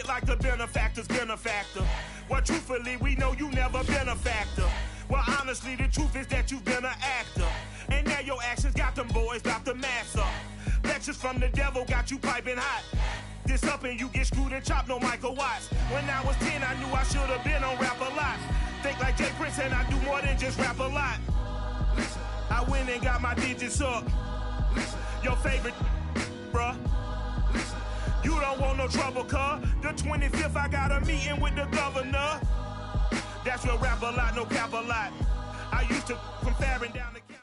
it like the benefactor's benefactor. Well, truthfully, we know you never been a factor. Well, honestly, the truth is that you've been an actor. And now your actions got them boys about to mass up. Lectures from the devil got you piping hot. This up and you get screwed and chopped, no Michael Watts. When I was 10, I knew I should have been on Rap a Lot. Think like Jay Prince and I do more than just rap a lot. I went and got my digits up. Your favorite, bruh. You don't want no trouble, cuz. The 25th, I got a meeting with the governor. That's where Rap a Lot, no cap a lot. I used to from Farron down the camera.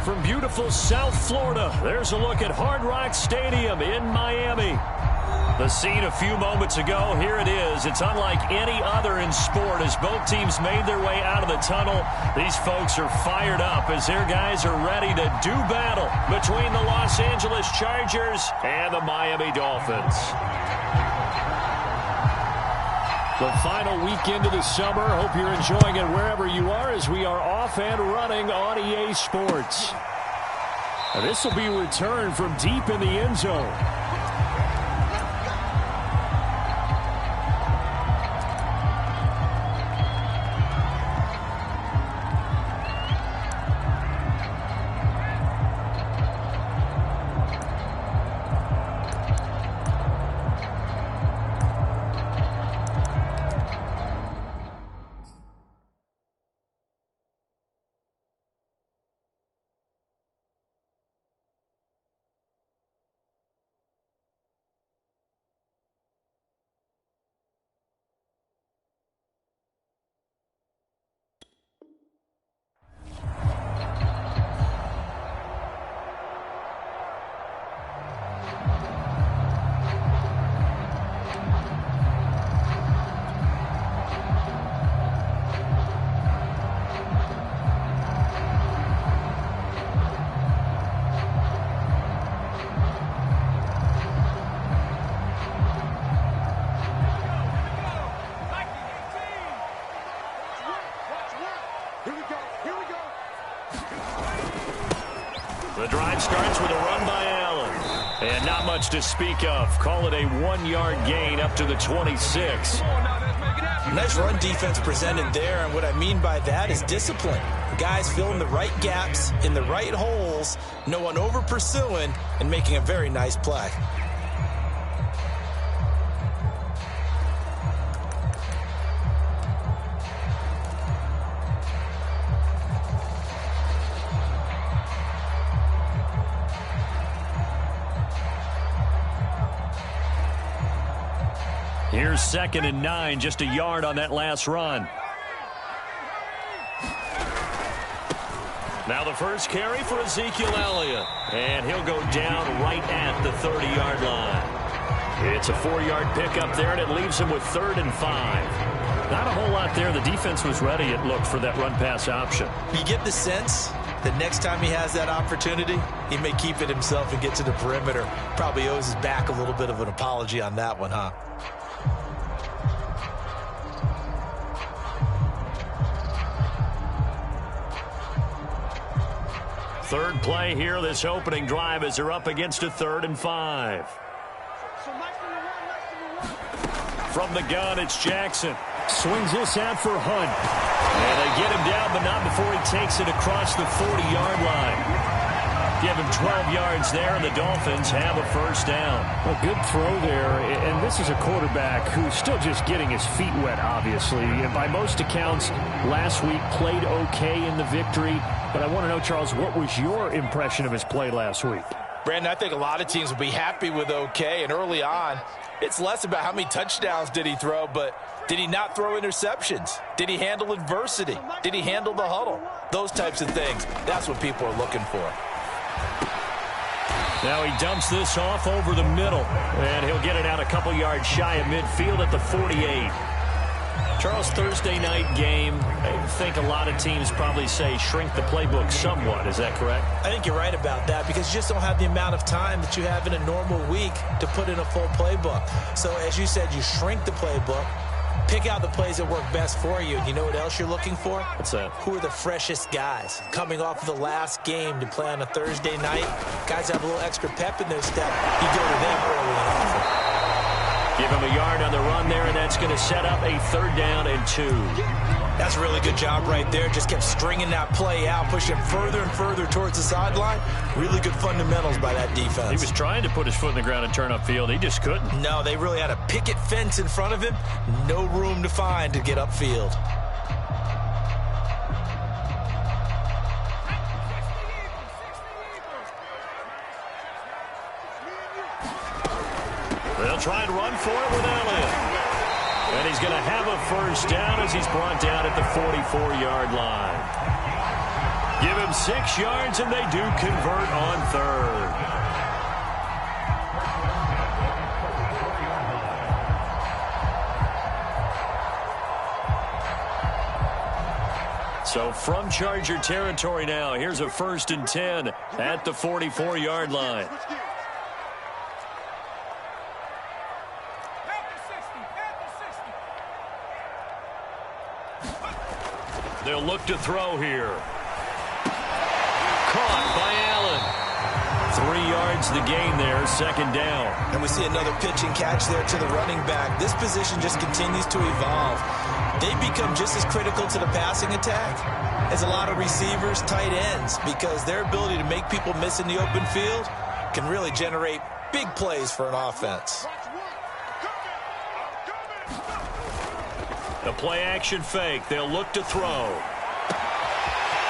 From beautiful South Florida, there's a look at Hard Rock Stadium in Miami. The scene a few moments ago, here it is. It's unlike any other in sport as both teams made their way out of the tunnel. These folks are fired up as their guys are ready to do battle between the Los Angeles Chargers and the Miami Dolphins. The final weekend of the summer. Hope you're enjoying it wherever you are as we are off and running on EA Sports. This will be returned from deep in the end zone. The drive starts with a run by Allen. And not much to speak of. Call it a 1-yard gain up to the 26. Nice run defense presented there, and what I mean by that is discipline. Guys filling the right gaps in the right holes, no one over pursuing, and making a very nice play. Here's 2nd and 9, just a yard on that last run. Now the first carry for Ezekiel Elliott, and he'll go down right at the 30-yard line. It's a 4-yard pickup there, and it leaves him with 3rd and 5. Not a whole lot there. The defense was ready, it looked, for that run-pass option. You get the sense that next time he has that opportunity, he may keep it himself and get to the perimeter. Probably owes his back a little bit of an apology on that one, huh? Third play here, this opening drive, as they're up against a 3rd and 5. From the gun, it's Jackson. Swings this out for Hunt. And they get him down, but not before he takes it across the 40-yard line. Give him 12 yards there, and the Dolphins have a first down. A good throw there, and this is a quarterback who's still just getting his feet wet, obviously. And by most accounts, last week played okay in the victory. But I want to know, Charles, what was your impression of his play last week? Brandon, I think a lot of teams will be happy with okay, and early on, it's less about how many touchdowns did he throw, but did he not throw interceptions? Did he handle adversity? Did he handle the huddle? Those types of things, that's what people are looking for. Now he dumps this off over the middle, and he'll get it out a couple yards shy of midfield at the 48. Charles, Thursday night game, I think a lot of teams probably say shrink the playbook somewhat. Is that correct? I think you're right about that because you just don't have the amount of time that you have in a normal week to put in a full playbook. So as you said, you shrink the playbook, pick out the plays that work best for you. You know what else you're looking for? What's that? Who are the freshest guys coming off of the last game to play on a Thursday night? Guys have a little extra pep in their step. You go to them early on. Give him a yard on the run there, and that's going to set up a 3rd down and 2. That's a really good job right there. Just kept stringing that play out, pushing further and further towards the sideline. Really good fundamentals by that defense. He was trying to put his foot in the ground and turn upfield. He just couldn't. No, they really had a picket fence in front of him. No room to find to get upfield. They'll try and run for it with Elliott. And he's going to have a 1st down as he's brought down at the 44-yard line. Give him 6 yards, and they do convert on 3rd. So from Charger territory now, here's a 1st and 10 at the 44-yard line. They'll look to throw here. Caught by Allen. 3 yards the gain there, 2nd down. And we see another pitch and catch there to the running back. This position just continues to evolve. They become just as critical to the passing attack as a lot of receivers, tight ends, because their ability to make people miss in the open field can really generate big plays for an offense. The play-action fake. They'll look to throw.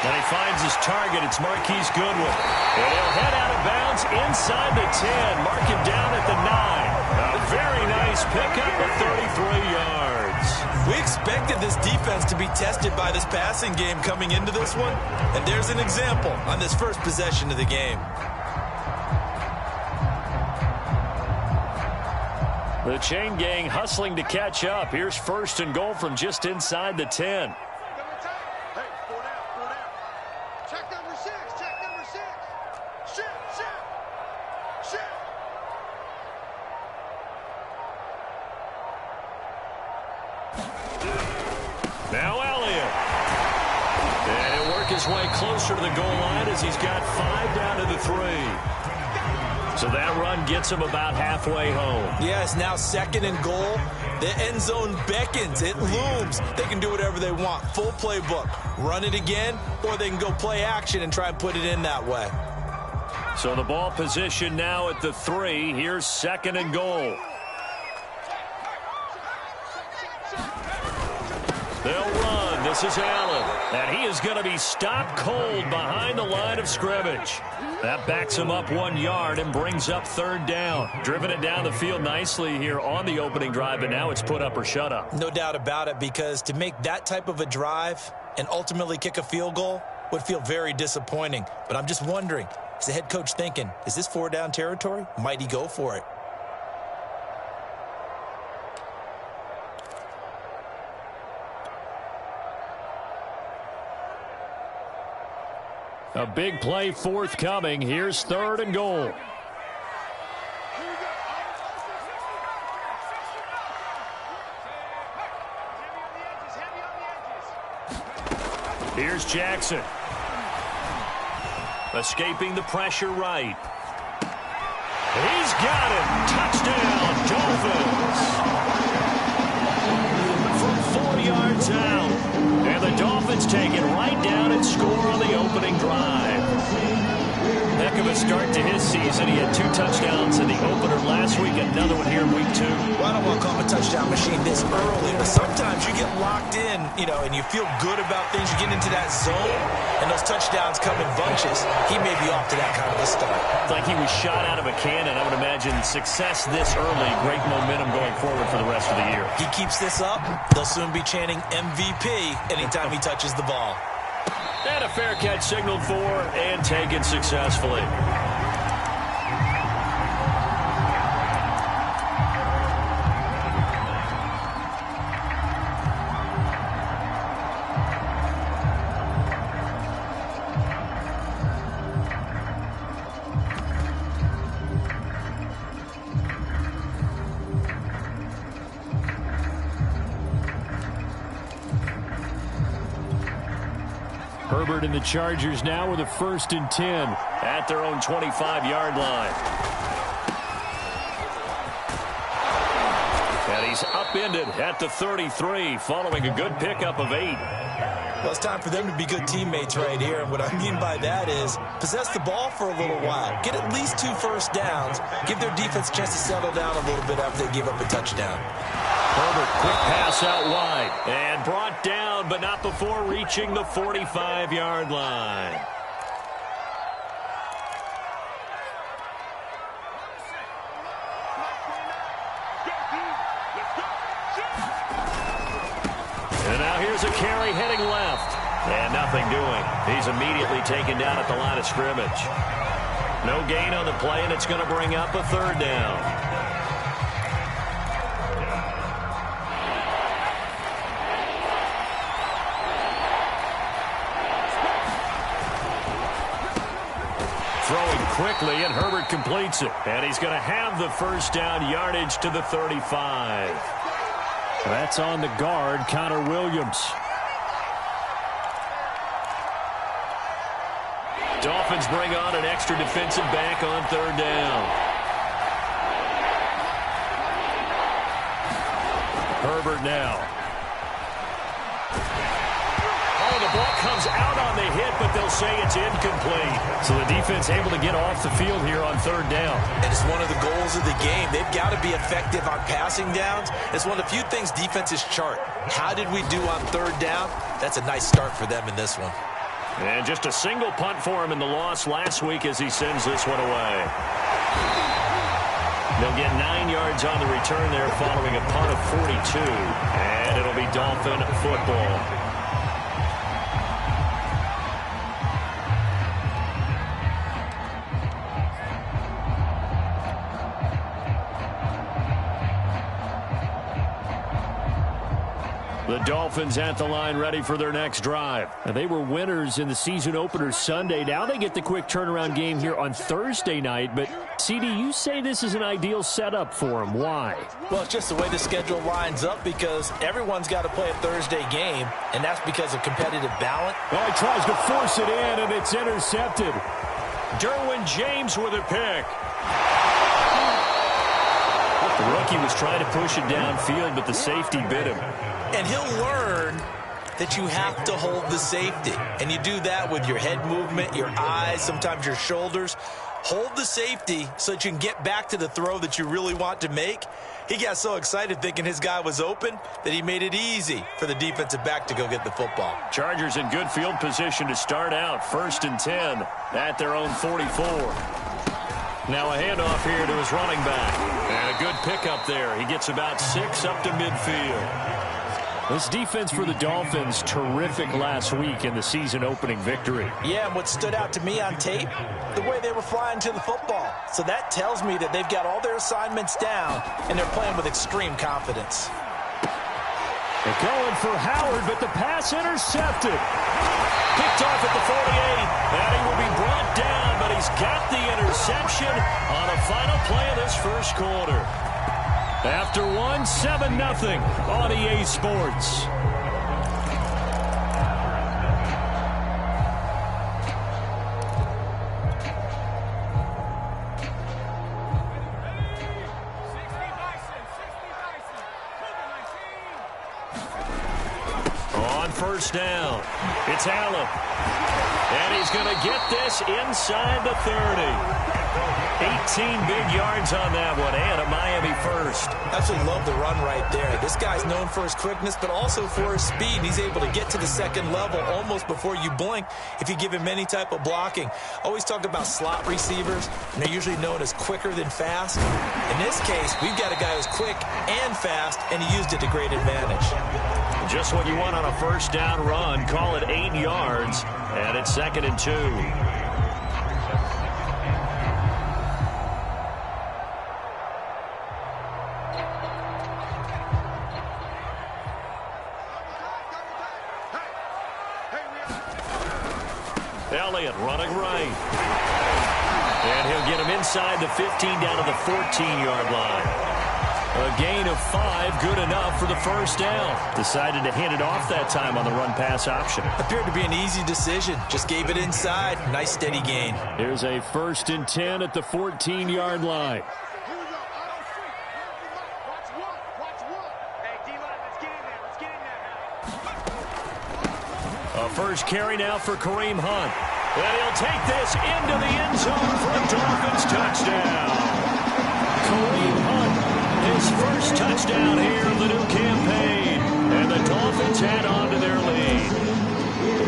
And he finds his target. It's Marquise Goodwin. And he'll head out of bounds inside the 10. Mark him down at the 9. A very nice pickup of 33 yards. We expected this defense to be tested by this passing game coming into this one. And there's an example on this first possession of the game. The chain gang hustling to catch up. Here's 1st and goal from just inside the 10. Check number 6. Check number 6. Shit. Now Elliott. And he'll work his way closer to the goal line as he's got 5 down to the 3. So that run gets him about halfway home. Yes, now 2nd and goal. The end zone beckons. It looms. They can do whatever they want. Full playbook. Run it again, or they can go play action and try and put it in that way. So the ball position now at the 3. Here's 2nd and goal. They'll run. This is Allen. And he is going to be stopped cold behind the line of scrimmage. That backs him up 1 yard and brings up 3rd down. Driven it down the field nicely here on the opening drive, but now it's put up or shut up. No doubt about it, because to make that type of a drive and ultimately kick a field goal would feel very disappointing. But I'm just wondering, is the head coach thinking, is this 4-down territory? Might he go for it? A big play forthcoming. Here's 3rd and goal. Here's Jackson. Escaping the pressure right. He's got it. Touchdown, Dolphins. From 4 yards out. And the Dolphins take it right down and score on the opening drive. Heck of a start to his season. He had 2 touchdowns in the opener last week, another one here in week 2. Well, I don't want to call him a touchdown machine this early, but sometimes you get locked in, and you feel good about things. You get into that zone, and those touchdowns come in bunches. He may be off to that kind of a start. It's like he was shot out of a cannon. I would imagine success this early, great momentum going forward for the rest of the year. He keeps this up, they'll soon be chanting MVP anytime he touches the ball. And a fair catch signaled for and taken successfully. Herbert and the Chargers now with a 1st and 10 at their own 25-yard line. he's upended at the 33 following a good pickup of 8. Well, it's time for them to be good teammates right here. And what I mean by that is possess the ball for a little while. Get at least 2 first downs. Give their defense a chance to settle down a little bit after they give up a touchdown. Herbert, quick pass out wide. And brought down, but not before reaching the 45-yard line. And now here's a carry heading left. And nothing doing. He's immediately taken down at the line of scrimmage. No gain on the play, and it's going to bring up a 3rd down. Throwing quickly, and Herbert completes it. And he's going to have the 1st down yardage to the 35. That's on the guard, Connor Williams. Dolphins bring on an extra defensive back on 3rd down. Herbert now. Oh, the ball comes out on the hit, but they'll say it's incomplete. So the defense able to get off the field here on 3rd down. And it's one of the goals of the game. They've got to be effective on passing downs. It's one of the few things defenses chart. How did we do on 3rd down? That's a nice start for them in this one. And just a single punt for him in the loss last week as he sends this one away. They'll get 9 yards on the return there following a punt of 42. And it'll be Dolphin football. The Dolphins at the line ready for their next drive. Now, they were winners in the season opener Sunday. Now they get the quick turnaround game here on Thursday night. But, CD, you say this is an ideal setup for them. Why? Well, it's just the way the schedule lines up because everyone's got to play a Thursday game, and that's because of competitive balance. Oh, he tries to force it in, and it's intercepted. Derwin James with a pick. The rookie was trying to push it downfield, but the safety bit him. And he'll learn that you have to hold the safety. And you do that with your head movement, your eyes, sometimes your shoulders. Hold the safety so that you can get back to the throw that you really want to make. He got so excited thinking his guy was open that he made it easy for the defensive back to go get the football. Chargers in good field position to start out. 1st and 10 at their own 44. Now a handoff here to his running back. And a good pickup there. He gets about 6 up to midfield. This defense for the Dolphins, terrific last week in the season opening victory. Yeah, and what stood out to me on tape, the way they were flying to the football. So that tells me that they've got all their assignments down, and they're playing with extreme confidence. They're going for Howard, but the pass intercepted. Picked off at the 48, and he will be brought down, but he's got the interception on a final play of this 1st quarter. After 7-0 on EA Sports. On 1st down, it's Allen. And he's going to get this inside the 30. 18 big yards on that one, and a Miami 1st. Absolutely love the run right there. This guy's known for his quickness, but also for his speed. He's able to get to the 2nd level almost before you blink if you give him any type of blocking. Always talk about slot receivers, and they're usually known as quicker than fast. In this case, we've got a guy who's quick and fast, and he used it to great advantage. Just what you want on a 1st down run. Call it 8 yards, and it's 2nd and 2. Elliott running right. And he'll get him inside the 15 down to the 14-yard line. A gain of 5, good enough for the 1st down. Decided to hand it off that time on the run-pass option. Appeared to be an easy decision. Just gave it inside. Nice steady gain. Here's a 1st and 10 at the 14-yard line. Here we go. Watch one. first carry now for Kareem Hunt. And he'll take this into the end zone for a Dolphins touchdown. Kareem Hunt, his first touchdown here of the new campaign. And the Dolphins add on to their lead.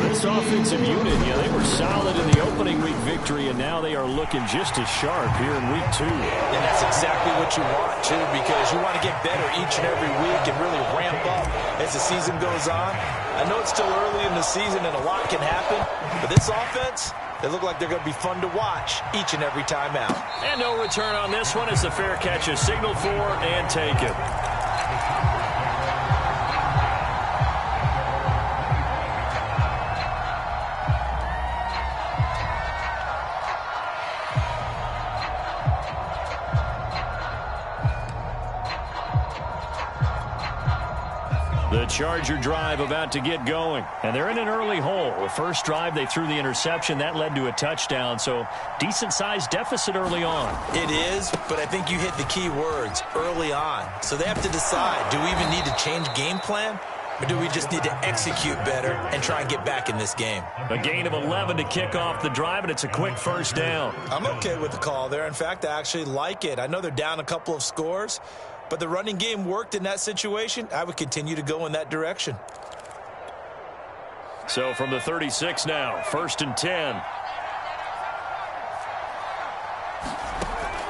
This offensive unit, they were solid in the opening week victory, and now they are looking just as sharp here in week 2. And that's exactly what you want, too, because you want to get better each and every week and really ramp up as the season goes on. I know it's still early in the season and a lot can happen, but this offense, they look like they're going to be fun to watch each and every time out. And no return on this one as the fair catch is signaled for and taken. The Charger drive about to get going, and they're in an early hole. The first drive, they threw the interception. That led to a touchdown, so decent-sized deficit early on. It is, but I think you hit the key words, early on. So they have to decide, do we even need to change game plan, or do we just need to execute better and try and get back in this game? A gain of 11 to kick off the drive, and it's a quick first down. I'm okay with the call there. In fact, I actually like it. I know they're down a couple of scores, but the running game worked in that situation. I would continue to go in that direction. So from the 36 now, 1st and 10.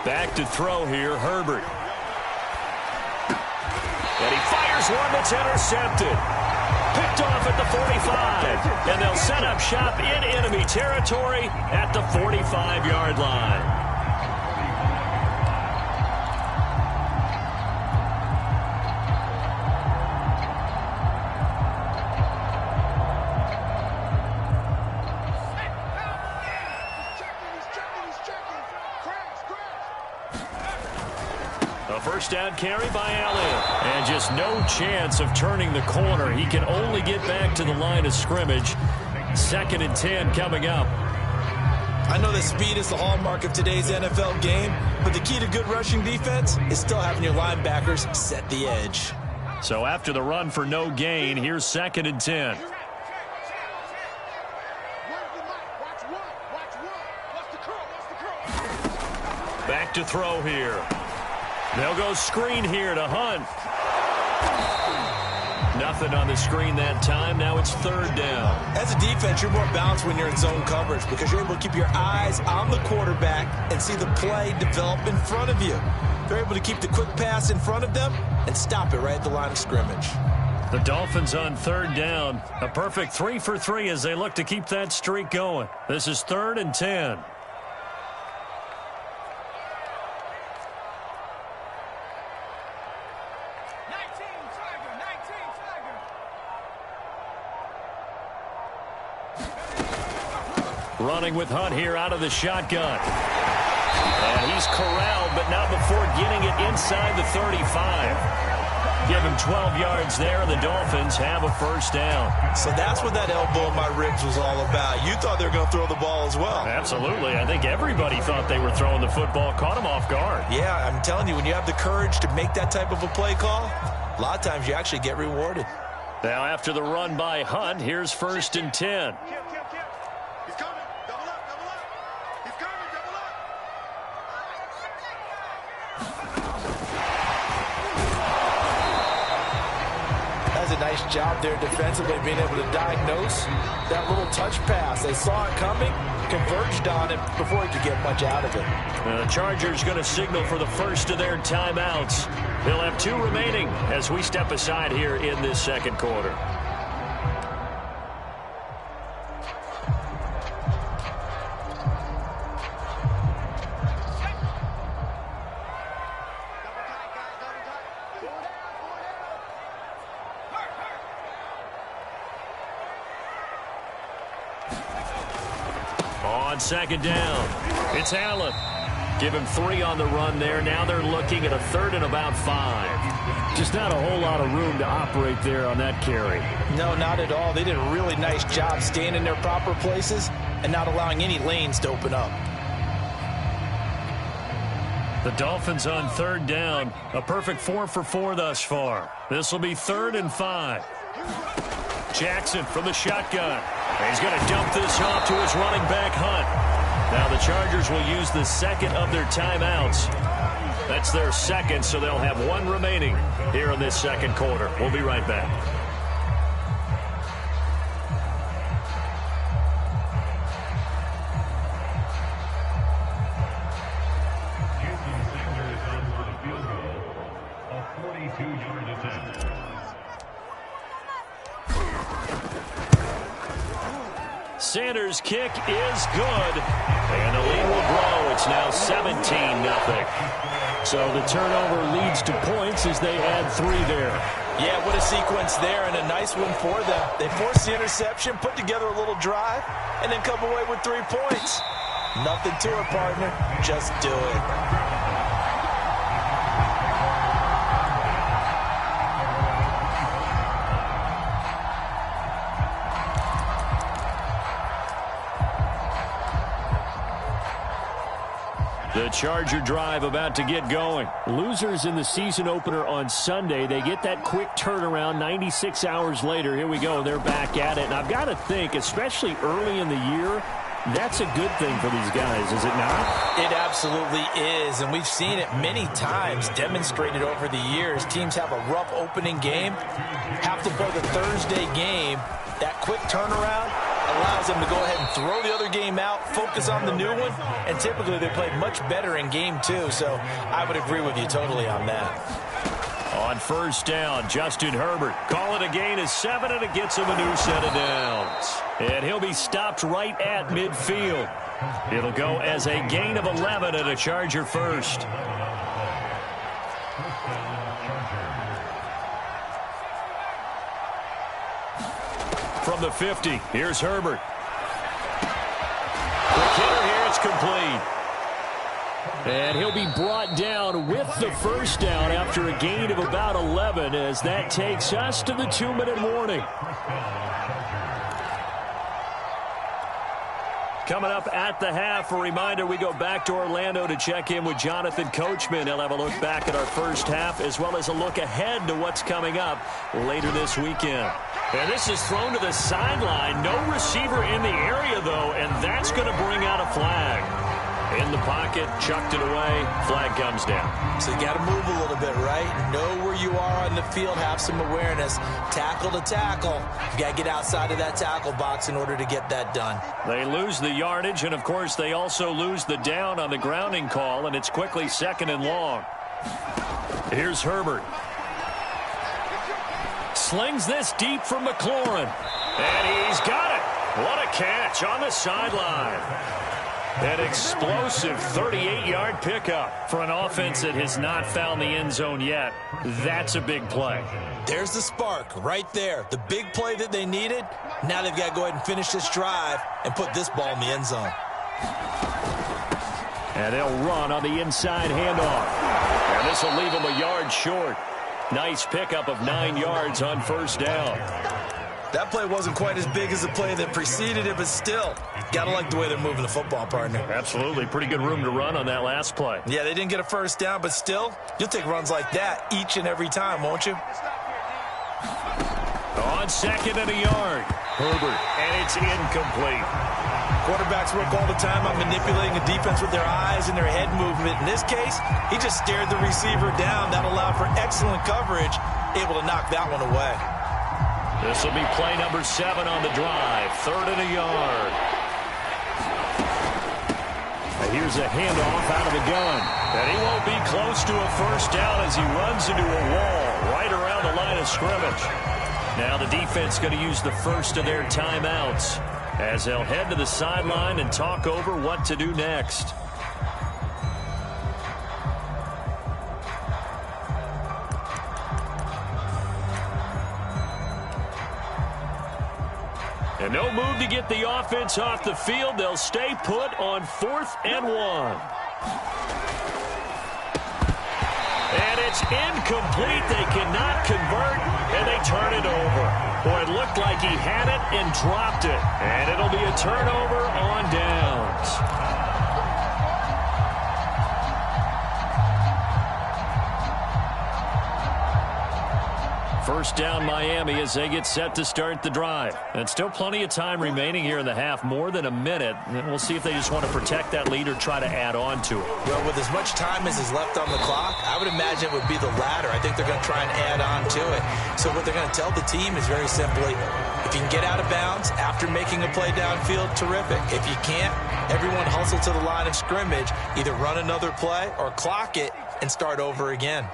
Back to throw here, Herbert. And he fires one that's intercepted. Picked off at the 45. And they'll set up shop in enemy territory at the 45-yard line. First down carry by Allen. And just no chance of turning the corner. He can only get back to the line of scrimmage. 2nd and 10 coming up. I know that speed is the hallmark of today's NFL game, but the key to good rushing defense is still having your linebackers set the edge. So after the run for no gain, here's 2nd and 10. Back to throw here. They'll go screen here to Hunt. Nothing on the screen that time. Now it's 3rd down. As a defense, you're more balanced when you're in zone coverage because you're able to keep your eyes on the quarterback and see the play develop in front of you. They're able to keep the quick pass in front of them and stop it right at the line of scrimmage. The Dolphins on 3rd down. A perfect 3 for 3 as they look to keep that streak going. This is 3rd and 10. Running with Hunt here out of the shotgun. And he's corralled, but not before getting it inside the 35. Give him 12 yards there, and the Dolphins have a first down. So that's what that elbow in my ribs was all about. You thought they were going to throw the ball as well. Absolutely. I think everybody thought they were throwing the football, caught him off guard. Yeah, I'm telling you, when you have the courage to make that type of a play call, a lot of times you actually get rewarded. Now after the run by Hunt, here's 1st and 10. Nice job there defensively, being able to diagnose that little touch pass. They saw it coming, converged on it before he could get much out of it. The Chargers going to signal for the first of their timeouts. They'll have 2 remaining as we step aside here in this 2nd quarter. On 2nd down, it's Allen. Give him 3 on the run there. Now they're looking at a 3rd and about 5. Just not a whole lot of room to operate there on that carry. No, not at all. They did a really nice job staying in their proper places and not allowing any lanes to open up. The Dolphins on 3rd down. A perfect 4 for 4 thus far. This will be 3rd and 5. Jackson from the shotgun. He's going to dump this off to his running back, Hunt. Now the Chargers will use the second of their timeouts. That's their second, so they'll have one remaining here in this second quarter. We'll be right back. Sanders' kick is good, and the lead will grow. It's now 17-0. So the turnover leads to points as they add 3 there. Yeah, what a sequence there, and a nice one for them. They forced the interception, put together a little drive, and then come away with 3 points. Nothing to it, partner. Just do it. The Charger drive about to get going. Losers in the season opener on Sunday. They get that quick turnaround 96 hours later. Here we go. They're back at it. And I've got to think, especially early in the year, that's a good thing for these guys, is it not? It absolutely is, and we've seen it many times demonstrated over the years. Teams have a rough opening game, have to play the Thursday game. That quick turnaround allows them to go ahead and throw the other game out, focus on the new one, and typically they play much better in game 2, so I would agree with you totally on that. On first down, Justin Herbert. Call it a gain of 7, and it gets him a new set of downs. And he'll be stopped right at midfield. It'll go as a gain of 11 and a Charger first. From the 50, here's Herbert. Quick hitter here, it's complete. And he'll be brought down with the first down after a gain of about 11 as that takes us to the 2-minute warning. Coming up at the half, a reminder, we go back to Orlando to check in with Jonathan Coachman. He'll have a look back at our first half as well as a look ahead to what's coming up later this weekend. And this is thrown to the sideline. No receiver in the area, though, and that's going to bring out a flag. In the pocket, chucked it away, flag comes down. So you got to move a little bit, right? Know where you are on the field, have some awareness. Tackle to tackle. You got to get outside of that tackle box in order to get that done. They lose the yardage, and of course they also lose the down on the grounding call, and it's quickly 2nd and long. Here's Herbert. Slings this deep from McLaurin. And he's got it. What a catch on the sideline. An explosive 38-yard pickup for an offense that has not found the end zone yet. That's a big play. There's the spark right there. The big play that they needed. Now they've got to go ahead and finish this drive and put this ball in the end zone. And they'll run on the inside handoff. And this will leave them a yard short. Nice pickup of 9 yards on first down. That play wasn't quite as big as the play that preceded it, but still, gotta like the way they're moving the football, partner. Absolutely. Pretty good room to run on that last play. Yeah, they didn't get a first down, but still, you'll take runs like that each and every time, won't you? On 2nd and a yard. Herbert, and it's incomplete. Quarterbacks work all the time on manipulating a defense with their eyes and their head movement. In this case, he just stared the receiver down. That allowed for excellent coverage, able to knock that one away. This will be play number 7 on the drive. 3rd and a yard. Here's a handoff out of the gun. And he won't be close to a first down as he runs into a wall right around the line of scrimmage. Now the defense going to use the first of their timeouts as they'll head to the sideline and talk over what to do next. And no move to get the offense off the field. They'll stay put on 4th and 1. And it's incomplete. They cannot convert, and they turn it over. Boy, it looked like he had it and dropped it. And it'll be a turnover on downs. First down Miami as they get set to start the drive. And still plenty of time remaining here in the half, more than a minute. And we'll see if they just want to protect that lead or try to add on to it. Well, with as much time as is left on the clock, I would imagine it would be the latter. I think they're going to try and add on to it. So what they're going to tell the team is very simply, if you can get out of bounds after making a play downfield, terrific. If you can't, everyone hustle to the line of scrimmage, either run another play or clock it and start over again.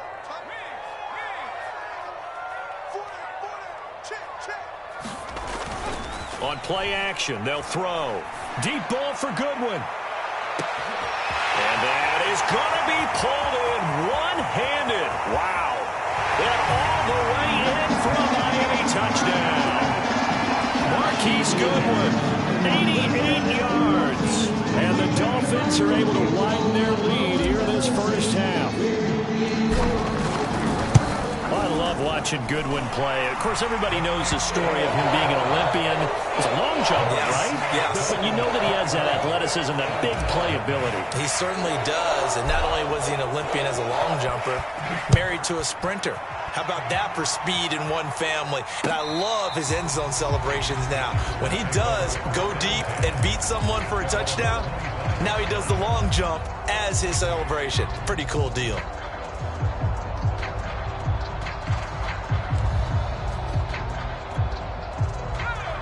On play action, they'll throw. Deep ball for Goodwin. And that is going to be pulled in one-handed. Wow. And all the way in for a Miami touchdown. Marquise Goodwin, 88 yards. And the Dolphins are able to widen their lead here in this first half. I love watching Goodwin play. Of course, everybody knows the story of him being an Olympian. He's a long jumper, right? Yes. But you know that he has that athleticism, that big playability. He certainly does. And not only was he an Olympian as a long jumper, married to a sprinter. How about that for speed in one family? And I love his end zone celebrations now. When he does go deep and beat someone for a touchdown, now he does the long jump as his celebration. Pretty cool deal.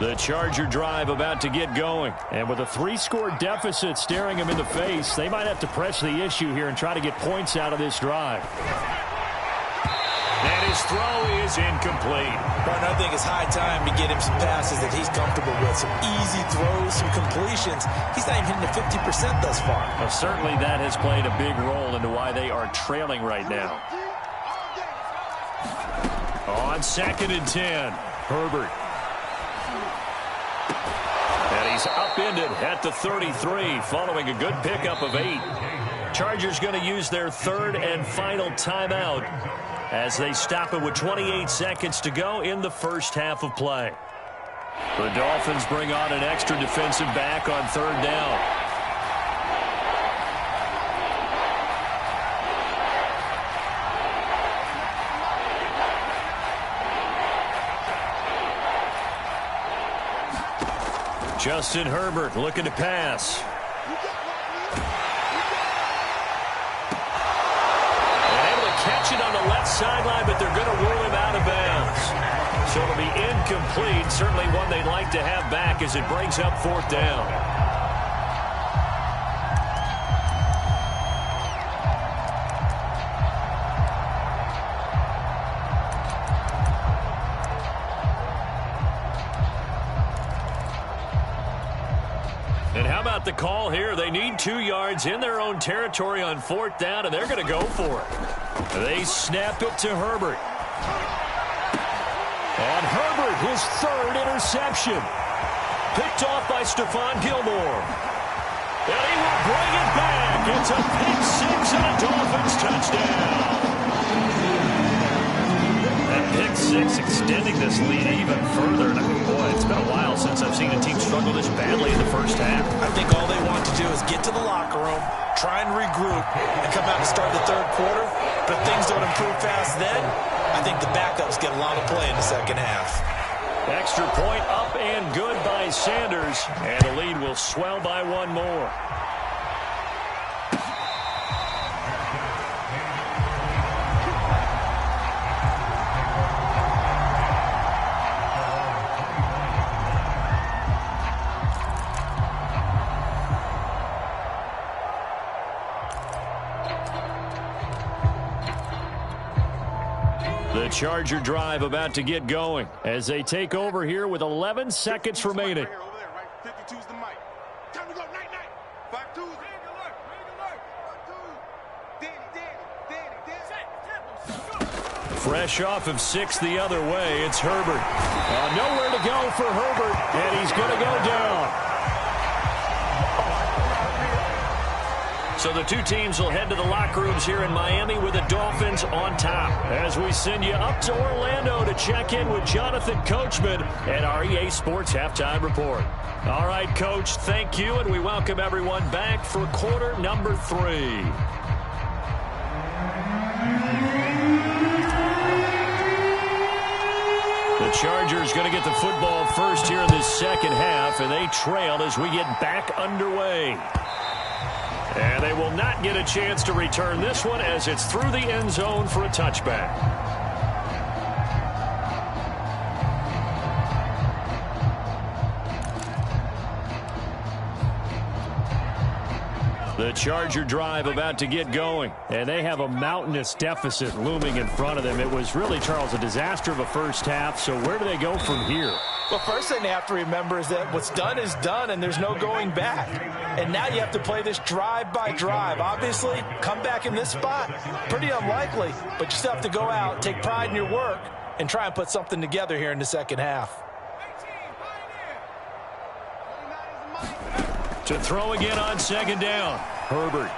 The Charger drive about to get going. And with a 3-score deficit staring him in the face, they might have to press the issue here and try to get points out of this drive. And his throw is incomplete. Partner, I think it's high time to get him some passes that he's comfortable with. Some easy throws, some completions. He's not even hitting the 50% thus far. Well, certainly that has played a big role into why they are trailing right now. On 2nd and 10, Herbert. And he's upended at the 33 following a good pickup of 8. Chargers going to use their 3rd and final timeout as they stop it with 28 seconds to go in the first half of play. The Dolphins bring on an extra defensive back on 3rd down. Justin Herbert looking to pass. And able to catch it on the left sideline, but they're going to rule him out of bounds. So it'll be incomplete. Certainly one they'd like to have back as it brings up 4th down. And how about the call here? They need 2 yards in their own territory on 4th down, and they're going to go for it. They snap it to Herbert. And Herbert, his 3rd interception. Picked off by Stephon Gilmore. And he will bring it back. It's a pick 6 and a Dolphins touchdown. That pick 6 extending this lead even further. And I mean, boy, it's been a while since I've seen a team struggle this badly in the first half. I think all they want to do is get to the locker room, try and regroup, and come out and start the 3rd quarter. But if things don't improve fast then, I think the backups get a lot of play in the second half. Extra point up and good by Sanders. And the lead will swell by 1 more. The Charger drive about to get going as they take over here with 11 seconds remaining. Over there, right? 52's the mic. Time to go, night. 5-2. Fresh off of 6 the other way, it's Herbert. Nowhere to go for Herbert, and he's going to go down. So the 2 teams will head to the locker rooms here in Miami with the Dolphins on top. As we send you up to Orlando to check in with Jonathan Coachman and our EA Sports Halftime Report. All right, Coach, thank you, and we welcome everyone back for quarter number 3. Chargers going to get the football first here in this second half, and they trail as we get back underway. And they will not get a chance to return this one as it's through the end zone for a touchback. The Charger drive about to get going. And they have a mountainous deficit looming in front of them. It was really, Charles, a disaster of a first half. So where do they go from here? Well, first thing they have to remember is that what's done is done, and there's no going back. And now you have to play this drive by drive. Obviously, come back in this spot, pretty unlikely. But you still have to go out, take pride in your work, and try and put something together here in the second half. To throw again on second down. Herbert.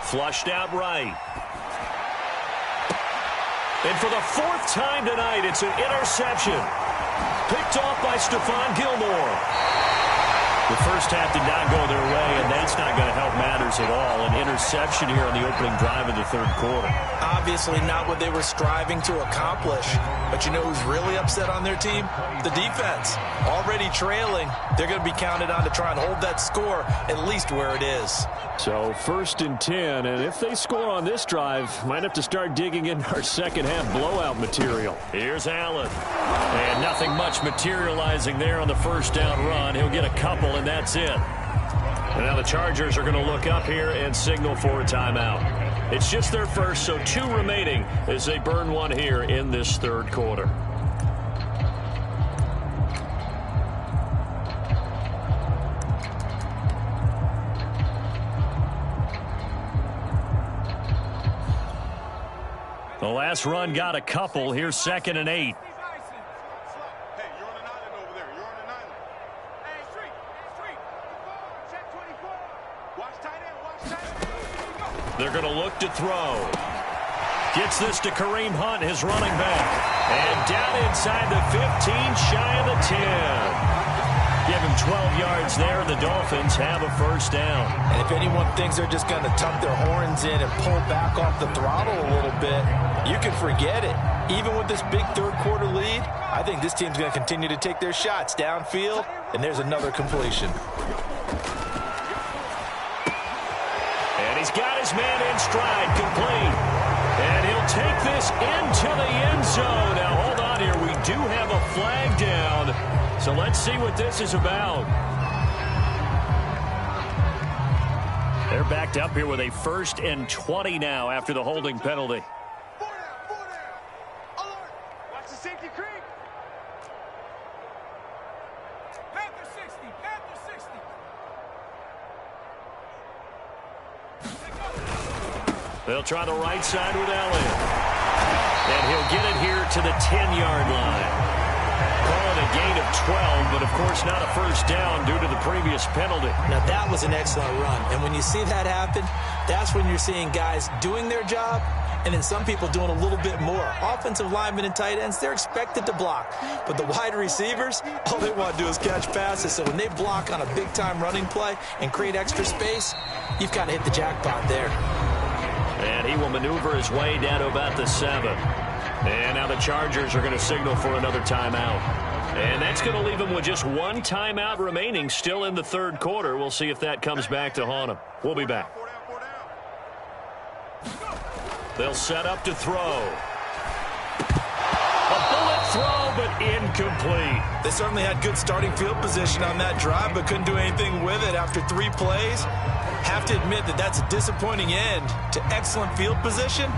Flushed out right. And for the fourth time tonight, it's an interception. Picked off by Stephon Gilmore. The first half did not go their way, and that's not going to help matters at all. An interception here on the opening drive of the third quarter. Obviously not what they were striving to accomplish. But you know who's really upset on their team? The defense. Already trailing. They're going to be counted on to try and hold that score at least where it is. So 1st and 10, and if they score on this drive, might have to start digging in our second half blowout material. Here's Allen. And nothing much materializing there on the first down run. He'll get a couple, and that's it. And now the Chargers are going to look up here and signal for a timeout. It's just their first, so 2 remaining as they burn one here in this third quarter. The last run got a couple. Here's 2nd and 8. They're going to look to throw. Gets this to Kareem Hunt, his running back. And down inside the 15, shy of the 10. Give him 12 yards there. The Dolphins have a first down. And if anyone thinks they're just going to tuck their horns in and pull back off the throttle a little bit, you can forget it. Even with this big third quarter lead, I think this team's going to continue to take their shots downfield, and there's another completion. And he's got his man in stride, complete. And he'll take this into the end zone. Now, hold on here. We do have a flag down. So let's see what this is about. They're backed up here with a 1st and 20 now after the holding penalty. Watch the safety creep. Panther 60, Panther 60. They'll try the right side with Elliott. And he'll get it here to the 10-yard line. Call it a gain of 12, but of course not a first down due to the previous penalty. Now that was an excellent run, and when you see that happen, that's when you're seeing guys doing their job and then some people doing a little bit more. Offensive linemen and tight ends, they're expected to block, but the wide receivers, all they want to do is catch passes. So when they block on a big-time running play and create extra space, you've got to hit the jackpot there. And he will maneuver his way down to about the 7. And now the Chargers are going to signal for another timeout. And that's going to leave them with just 1 timeout remaining still in the third quarter. We'll see if that comes back to haunt them. We'll be back. They'll set up to throw. A bullet throw, but incomplete. They certainly had good starting field position on that drive, but couldn't do anything with it after 3 plays. Have to admit that that's a disappointing end to excellent field position.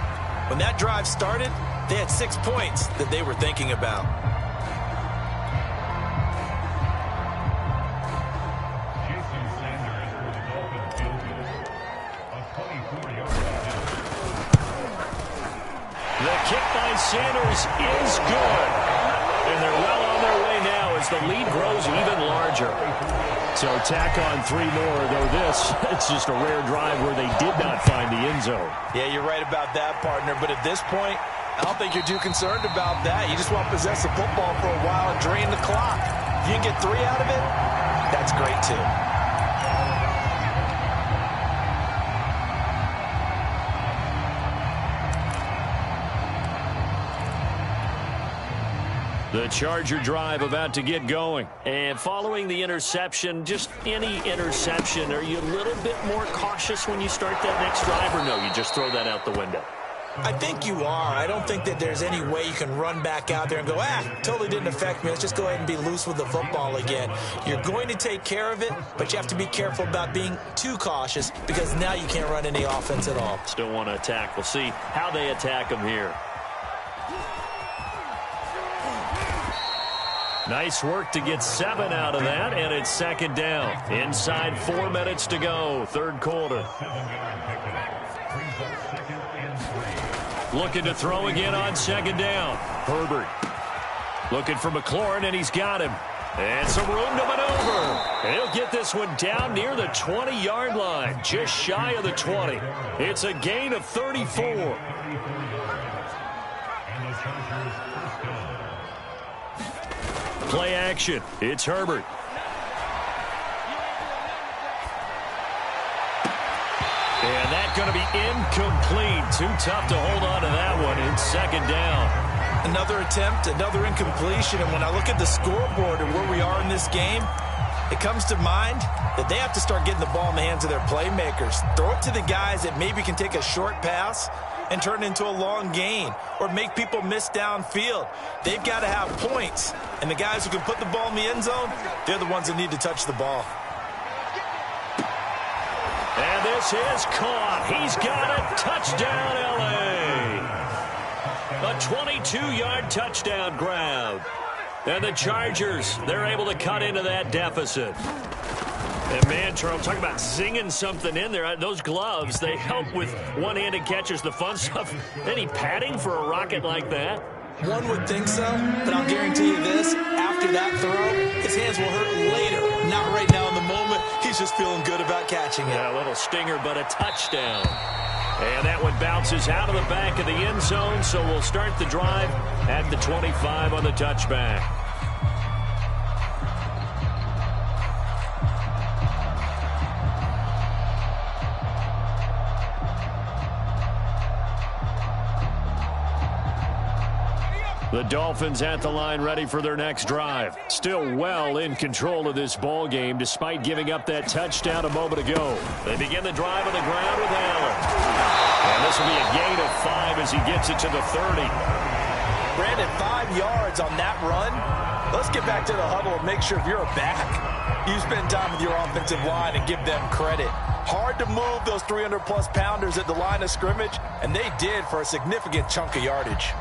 When that drive started, they had 6 points that they were thinking about. The kick by Sanders is good. And they're well on their way now as the lead grows even larger. So tack on 3 more, though it's just a rare drive where they did not find the end zone. Yeah, you're right about that, partner. But at this point, I don't think you're too concerned about that. You just want to possess the football for a while and drain the clock. If you can get 3 out of it, that's great too. The Charger drive about to get going. And following the interception, just any interception, are you a little bit more cautious when you start that next drive, or no, you just throw that out the window? I think you are. I don't think that there's any way you can run back out there and go, totally didn't affect me. Let's just go ahead and be loose with the football again. You're going to take care of it, but you have to be careful about being too cautious because now you can't run any offense at all. Still want to attack. We'll see how they attack them here. Nice work to get 7 out of that, and it's second down. Inside 4 minutes to go, third quarter. Looking to throw again on second down. Herbert looking for McLaurin, and he's got him. And some room to maneuver. He'll get this one down near the 20-yard line, just shy of the 20. It's a gain of 34. Play action. It's Herbert. And that's going to be incomplete. Too tough to hold on to that one. It's second down. Another attempt, another incompletion. And when I look at the scoreboard and where we are in this game, it comes to mind that they have to start getting the ball in the hands of their playmakers. Throw it to the guys that maybe can take a short pass and turn it into a long gain or make people miss downfield. They've got to have points. And the guys who can put the ball in the end zone, they're the ones that need to touch the ball. And this is caught. He's got it. Touchdown, L.A. A 22-yard touchdown grab. And the Chargers, they're able to cut into that deficit. And, man, Charles, talk about zinging something in there. Those gloves, they help with one-handed catches, the fun stuff. Any padding for a rocket like that? One would think so, but I'll guarantee you this. After that throw, his hands will hurt later. Not right now in the moment. He's just feeling good about catching it. Yeah, a little stinger, but a touchdown. And that one bounces out of the back of the end zone, so we'll start the drive at the 25 on the touchback. The Dolphins at the line ready for their next drive. Still well in control of this ball game despite giving up that touchdown a moment ago. They begin the drive on the ground with Allen. And this will be a gain of 5 as he gets it to the 30. Brandon, 5 yards on that run. Let's get back to the huddle and make sure if you're a back, you spend time with your offensive line and give them credit. Hard to move those 300-plus pounders at the line of scrimmage, and they did for a significant chunk of yardage.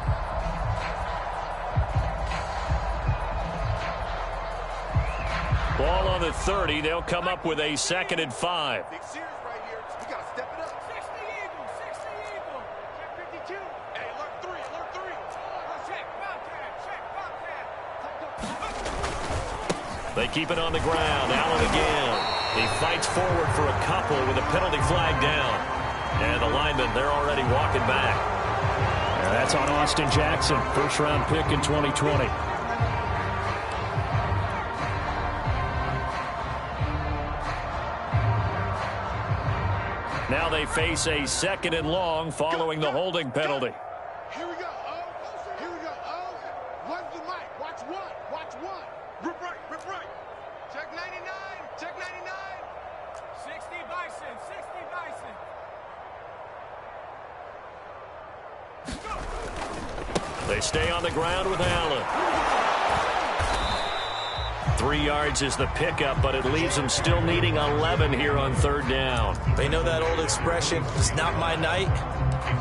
Ball on the 30. They'll come up with a 2nd and 5. Big series right here. We got to step it up. 60 Eagle. 60 Eagle. Check 52. Hey, alert 3. Alert 3. Check. Bobcat. Check. Bobcat. They keep it on the ground. Allen again. He fights forward for a couple with a penalty flag down. And the linemen, they're already walking back. And that's on Austin Jackson. First-round pick in 2020. Now they face a 2nd and long following the holding penalty. Here we go. Here we go. One's the mic. Watch one. Watch one. Rip right. Rip right. Check 99. Check 99. 60 Bison. 60 Bison. They stay on the ground with Allen. 3 yards is the pickup, but it leaves them still needing 11 here on 3rd down. They know that old expression, it's not my night.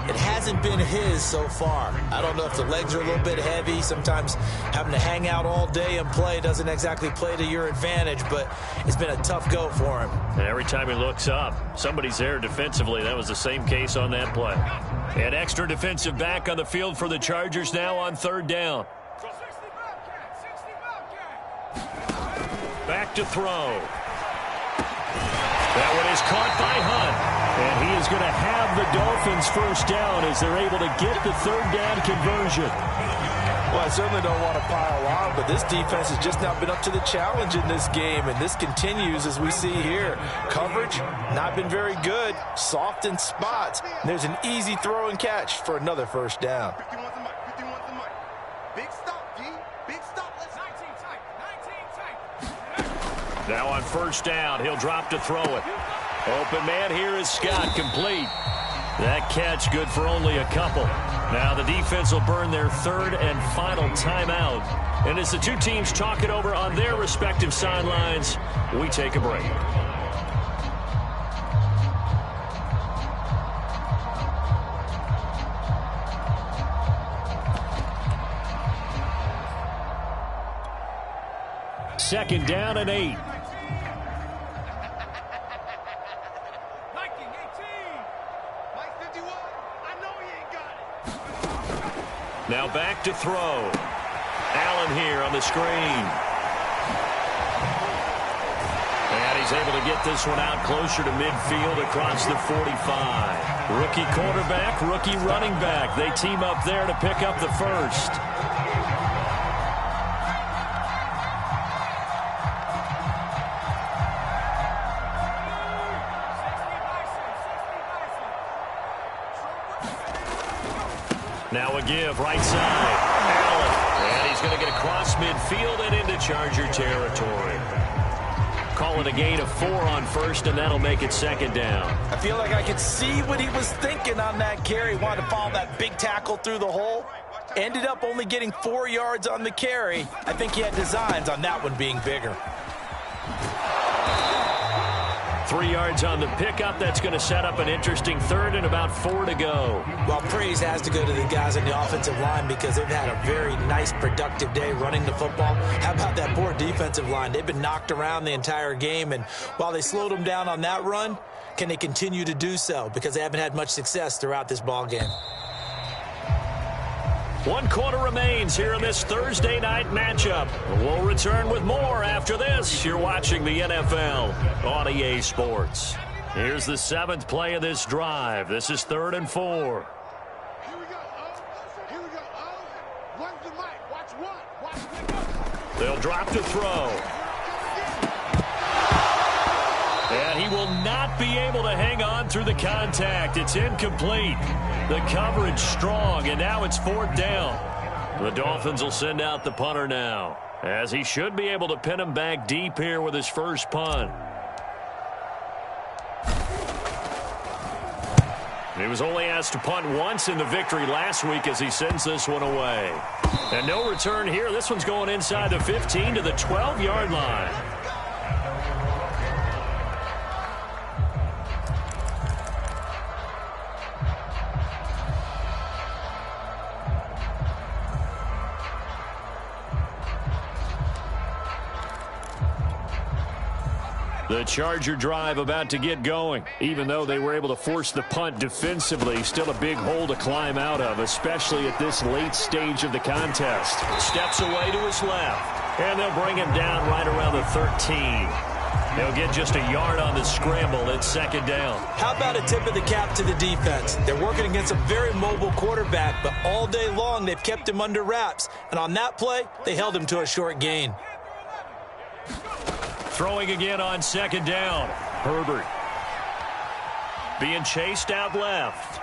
It hasn't been his so far. I don't know if the legs are a little bit heavy. Sometimes having to hang out all day and play doesn't exactly play to your advantage, but it's been a tough go for him. And every time he looks up, somebody's there defensively. That was the same case on that play. An extra defensive back on the field for the Chargers now on 3rd down. Back to throw. That one is caught by Hunt. And he is going to have the Dolphins first down as they're able to get the 3rd down conversion. Well, I certainly don't want to pile on, but this defense has just not been up to the challenge in this game, and this continues as we see here. Coverage, not been very good, soft in spots. And there's an easy throw and catch for another first down. 51's the mic. 51's the mic. Big stop, D. Big Now on first down, he'll drop to throw it. Open man here is Scott, complete. That catch good for only a couple. Now the defense will burn their third and final timeout. And as the two teams talk it over on their respective sidelines, we take a break. Second down and 8. Now back to throw. Allen here on the screen. And he's able to get this one out closer to midfield across the 45. Rookie quarterback, rookie running back. They team up there to pick up the first. Now a give, right side. Allen. And he's going to get across midfield and into Charger territory. Call it a gain of 4 on first, and that'll make it second down. I feel like I could see what he was thinking on that carry. Wanted to follow that big tackle through the hole. Ended up only getting 4 yards on the carry. I think he had designs on that one being bigger. 3 yards on the pickup. That's going to set up an interesting third and about 4 to go. Well, praise has to go to the guys on the offensive line because they've had a very nice, productive day running the football. How about that poor defensive line? They've been knocked around the entire game, and while they slowed them down on that run, can they continue to do so? Because they haven't had much success throughout this ball game. 1 quarter remains here in this Thursday night matchup. We'll return with more after this. You're watching the NFL on EA Sports. Here's the 7th play of this drive. This is 3rd and 4. Here we go. Here we go. One's the mic. Watch one. Watch one. They'll drop to throw. And he will not be able to hang on through the contact. It's incomplete. The coverage strong, and now it's 4th down. The Dolphins will send out the punter now, as he should be able to pin him back deep here with his first punt. He was only asked to punt once in the victory last week as he sends this one away. And no return here. This one's going inside the 15 to the 12-yard line. The Charger drive about to get going. Even though they were able to force the punt defensively, still a big hole to climb out of, especially at this late stage of the contest. Steps away to his left, and they'll bring him down right around the 13. They'll get just a yard on the scramble at 2nd down. How about a tip of the cap to the defense? They're working against a very mobile quarterback, but all day long they've kept him under wraps. And on that play, they held him to a short gain. Throwing again on 2nd down. Herbert being chased out left.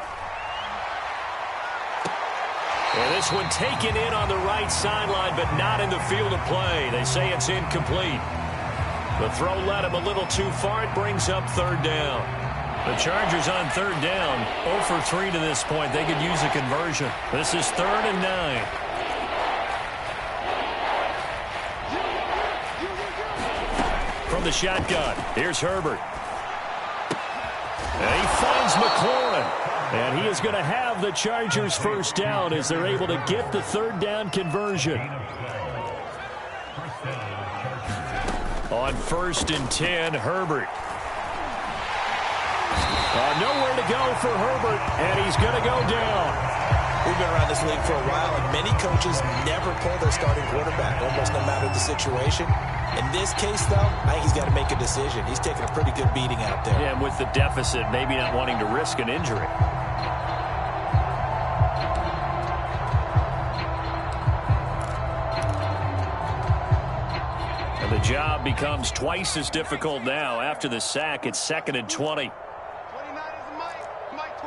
And this one taken in on the right sideline, but not in the field of play. They say it's incomplete. The throw led him a little too far. It brings up 3rd down. The Chargers on 3rd down. 0 for 3 to this point. They could use a conversion. This is 3rd and 9. From the shotgun, here's Herbert. And he finds McLaurin. And he is going to have the Chargers first down as they're able to get the 3rd down conversion. On 1st and 10, Herbert. Nowhere to go for Herbert, and he's going to go down. We've been around this league for a while, and many coaches never pull their starting quarterback, almost no matter the situation. In this case, though, I think he's got to make a decision. He's taking a pretty good beating out there. Yeah, and with the deficit, maybe not wanting to risk an injury. And the job becomes twice as difficult now. After the sack, it's 2nd and 20. 29 is the mic. Mic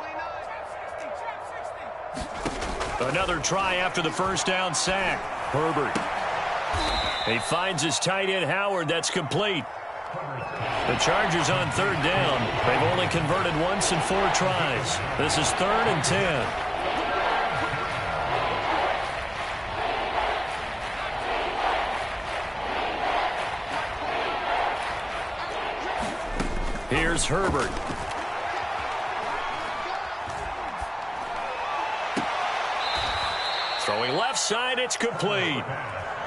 29. Another try after the first down sack. Herbert. He finds his tight end, Howard. That's complete. The Chargers on third down. They've only converted once in 4 tries. This is 3rd and 10. Here's Herbert. Throwing left side, it's complete.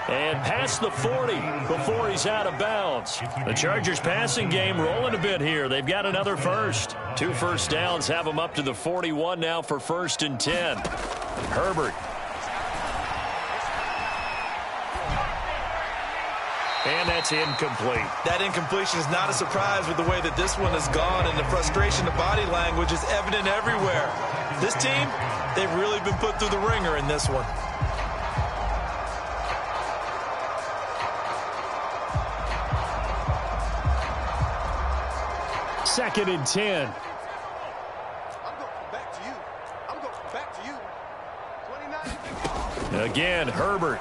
And past the 40 before he's out of bounds. The Chargers passing game rolling a bit here. They've got another first. 2 first downs have them up to the 41 now for 1st and 10. Herbert. And that's incomplete. That incompletion is not a surprise with the way that this one has gone, and the frustration, the body language is evident everywhere. This team, they've really been put through the ringer in this one. Second and 10. I'm going back to you. I'm going back to you. 29. Again, Herbert.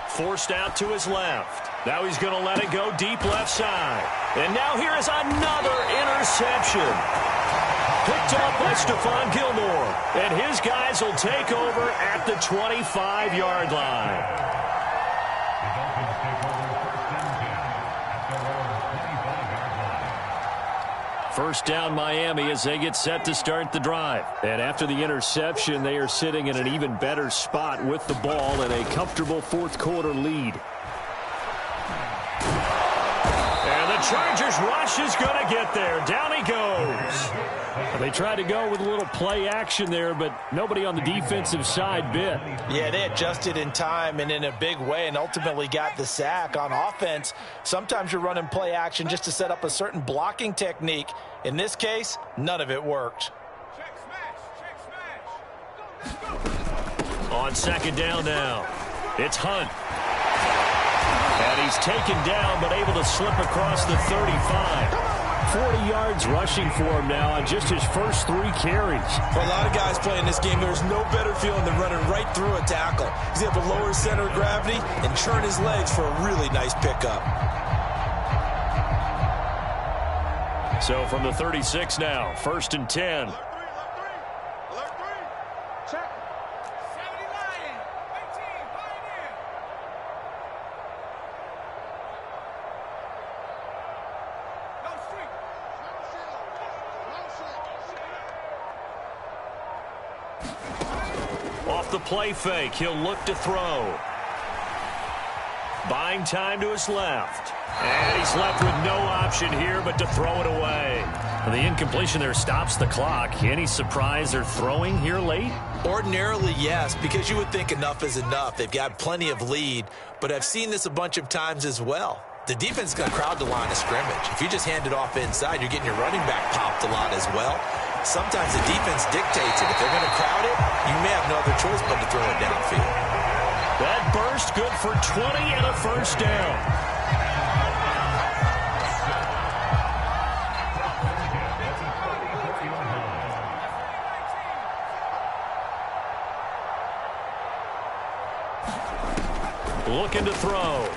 Forced out to his left. Now he's going to let it go deep left side. And now here is another interception. Picked up by Stephon Gilmore. And his guys will take over at the 25-yard line. First down Miami as they get set to start the drive. And after the interception, they are sitting in an even better spot with the ball and a comfortable 4th quarter lead. And the Chargers rush is going to get there. Down he goes. They tried to go with a little play action there, but nobody on the defensive side bit. Yeah, they adjusted in time and in a big way and ultimately got the sack. On offense, sometimes you're running play action just to set up a certain blocking technique. In this case, none of it worked. Check smash. On second down now, it's Hunt. And he's taken down but able to slip across the 35. 40 yards rushing for him now on just his first 3 carries. For a lot of guys playing this game, there's no better feeling than running right through a tackle. He's able to lower his center of gravity and turn his legs for a really nice pickup. So from the 36 now, 1st and 10. Alert 3. Check. 79. 18. Pioneer. No street. Off the play fake, he'll look to throw. Buying time to his left. And he's left with no option here but to throw it away. And the incompletion there stops the clock. Any surprise they're throwing here late? Ordinarily, yes, because you would think enough is enough. They've got plenty of lead, but I've seen this a bunch of times as well. The defense is going to crowd the line of scrimmage. If you just hand it off inside, you're getting your running back popped a lot as well. Sometimes the defense dictates it. If they're going to crowd it, you may have no other choice but to throw it downfield. That burst good for 20 and a first down. Looking to throw.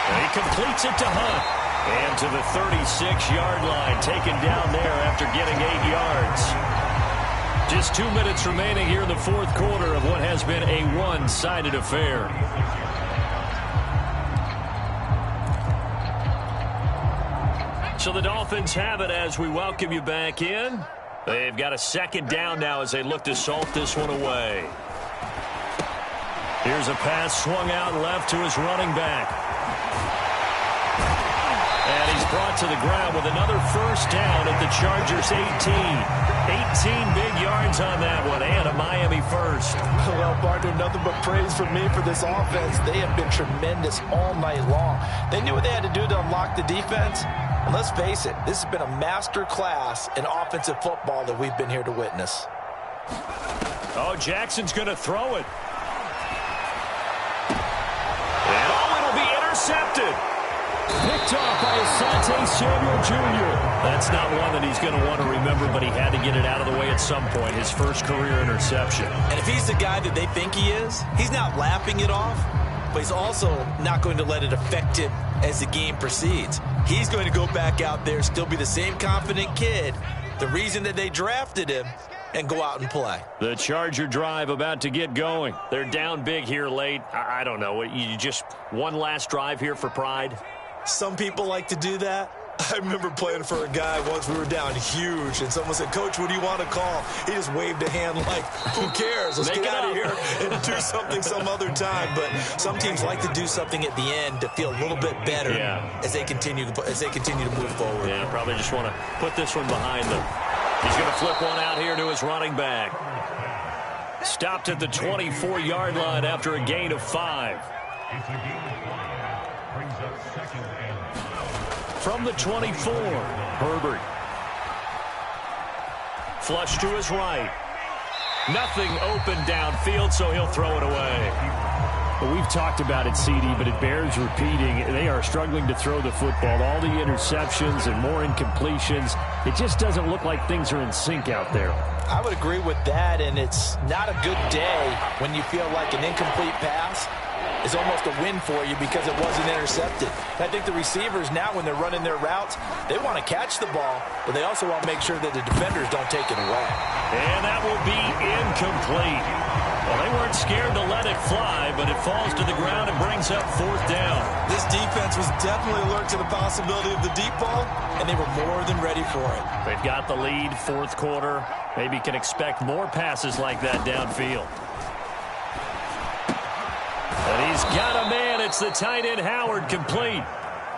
And he completes it to Hunt. And to the 36-yard line, taken down there after getting 8 yards. Just 2 minutes remaining here in the 4th quarter of what has been a one-sided affair. So the Dolphins have it as we welcome you back in. They've got a second down now as they look to salt this one away. Here's a pass swung out left to his running back. And he's brought to the ground with another first down at the Chargers' 18. 18 big yards on that one, and a Miami first. Well, partner, nothing but praise from me for this offense. They have been tremendous all night long. They knew what they had to do to unlock the defense. And let's face it, this has been a master class in offensive football that we've been here to witness. Oh, Jackson's going to throw it. And it'll be intercepted. Picked off by Asante Samuel Jr. That's not one that he's going to want to remember, but he had to get it out of the way at some point. His first career interception. And if he's the guy that they think he is, he's not laughing it off, but he's also not going to let it affect him as the game proceeds. He's going to go back out there, still be the same confident kid, the reason that they drafted him, and go out and play. The Charger drive about to get going. They're down big here late. I don't know. You just one last drive here for pride? Some people like to do that. I remember playing for a guy once. We were down huge, and someone said, "Coach, what do you want to call?" He just waved a hand like, "Who cares? Let's get out of here and do something some other time." But some teams like to do something at the end to feel a little bit better as they continue to move forward. Yeah, probably just want to put this one behind them. He's going to flip one out here to his running back. Stopped at the 24-yard line after a gain of 5. From the 24, Herbert. Flush to his right. Nothing open downfield, so he'll throw it away. Well, we've talked about it, CD, but it bears repeating. They are struggling to throw the football. All the interceptions and more incompletions. It just doesn't look like things are in sync out there. I would agree with that, and it's not a good day when you feel like an incomplete pass is almost a win for you because it wasn't intercepted. I think the receivers now, when they're running their routes, they want to catch the ball, but they also want to make sure that the defenders don't take it away. And that will be incomplete. Well, they weren't scared to let it fly, but it falls to the ground and brings up 4th down. This defense was definitely alert to the possibility of the deep ball, and they were more than ready for it. They've got the lead, 4th quarter. Maybe can expect more passes like that downfield. And he's got a man. It's the tight end, Howard, complete.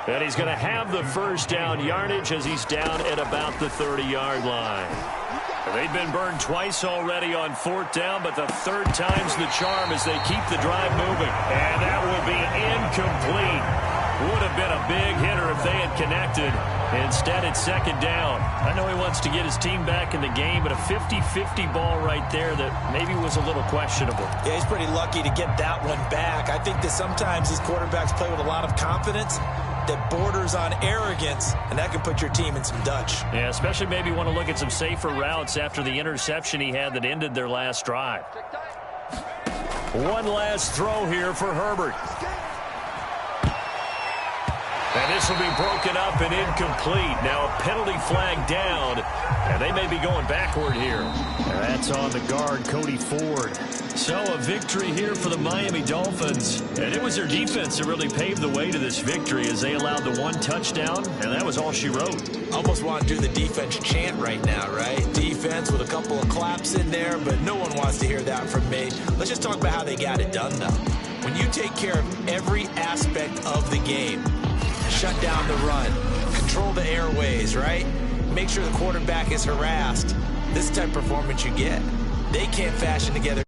And he's going to have the first down yardage as he's down at about the 30-yard line. They've been burned twice already on 4th down, but the 3rd time's the charm as they keep the drive moving. And that will be incomplete. Would have been a big hitter if they had connected. Instead, it's 2nd down. I know he wants to get his team back in the game, but a 50-50 ball right there that maybe was a little questionable. Yeah, he's pretty lucky to get that one back. I think that sometimes these quarterbacks play with a lot of confidence that borders on arrogance, and that can put your team in some Dutch. Yeah, especially maybe want to look at some safer routes after the interception he had that ended their last drive. One last throw here for Herbert. And this will be broken up and incomplete. Now a penalty flag down, and they may be going backward here. And that's on the guard, Cody Ford. So a victory here for the Miami Dolphins. And it was their defense that really paved the way to this victory as they allowed the 1 touchdown, and that was all she wrote. Almost want to do the defense chant right now, right? Defense with a couple of claps in there, but no one wants to hear that from me. Let's just talk about how they got it done, though. When you take care of every aspect of the game, shut down the run, control the airways, right? Make sure the quarterback is harassed. This type of performance you get. They can't fashion together